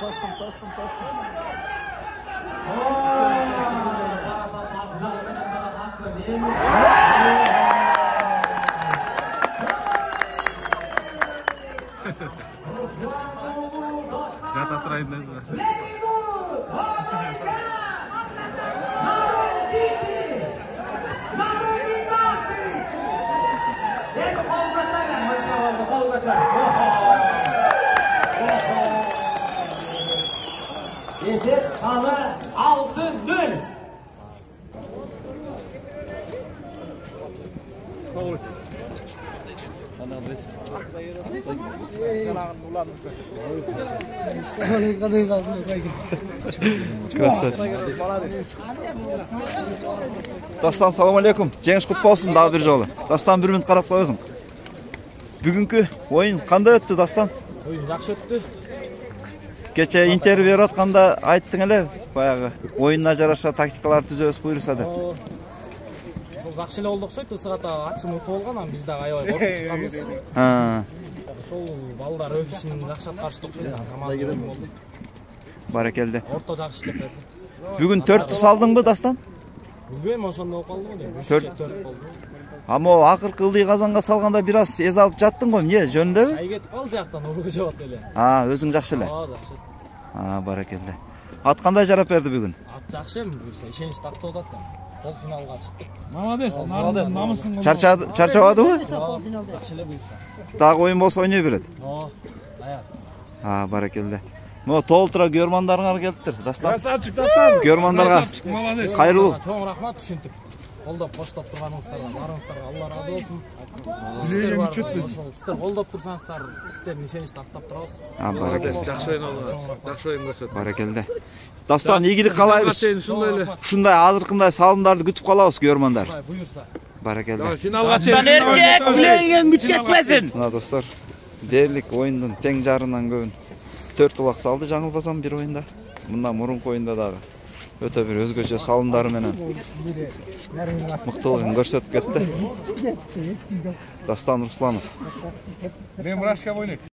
Jata turayın dedi. Esep sana 6-0. Dastan salam aleykum. Жеңиш кутпу болсун дагы бир жолу. Dastan 1 минут карап коесуң. Бүгүнкү оюн кандай өттү, Dastan? Оюн жакшы өттү. Кече интервью берип атканда айттың эле, баягы оюнуна жараша тактикалар түзөбүз буйруса деп. Ошол жакшы эле болду окшойт, ысыгата ачым утуп алган, анан биз дагы аябай коркуп чыкканбыз. Ошол балдар өз ишин жакшы аткарышты окшойт. Баракелде. Орто жакшы иштеп берди. Бүгүн 4 салдыңбы, Dastan? Билбейм, ошондой болуп калдыбы дейм. 4 болду. Amo акыркы ылдый казанга салганда бир аз эз алып жаттың го, эмне жөнүндөбү? Ай кетип калды жактан, ургу жабат эле. Өзүң жакшы эле. Жакшы. Баракелде. Ат кандай жарап берди бүгүн? Ат жакшы, буюрса ишенич тактап атат. Пол финалга чыктык. Молодец, намысын. Чарчабадыбы? Жакшы эле буюрса. Дагы оюн болсо ойной берет. Даяр. Баракелде. Mo толтура көрмандарыңар келиптир, Dastan. Красавчик, Dastan. Көрмандарга Молодец. кайрылуу. Чоң рахмат түшүнтүп. Колдоп коштоп турганыңыздарга, барыңыздарга Алла разы болсун. Dileygen güç etmesin. Сиздер колдоп турсаңыздар, сиздердин ишеничти тактап турабыз. Баракелде. Жакшы ойын алды. Жакшы ойын көрсөттү. Баракелде. Dastan ийгилик каалайбыз. Ушундай азыркындай салымдарды күтүп калабыз, көрмандар. Буюрса. Баракелде. Финалга чейин. Dileygen güç ketmesin. Мына достор, дээрлик оюндун тең жарынан көбүн 4 улак салды жаңылбасам бир оюнда. Мындан мурунку оюнда дагы өтө бир өзгөчө салымдары менен мыктылыгын көрсөтүп кетти. Dastan Ruslanov. Мен Рашка ойнайт.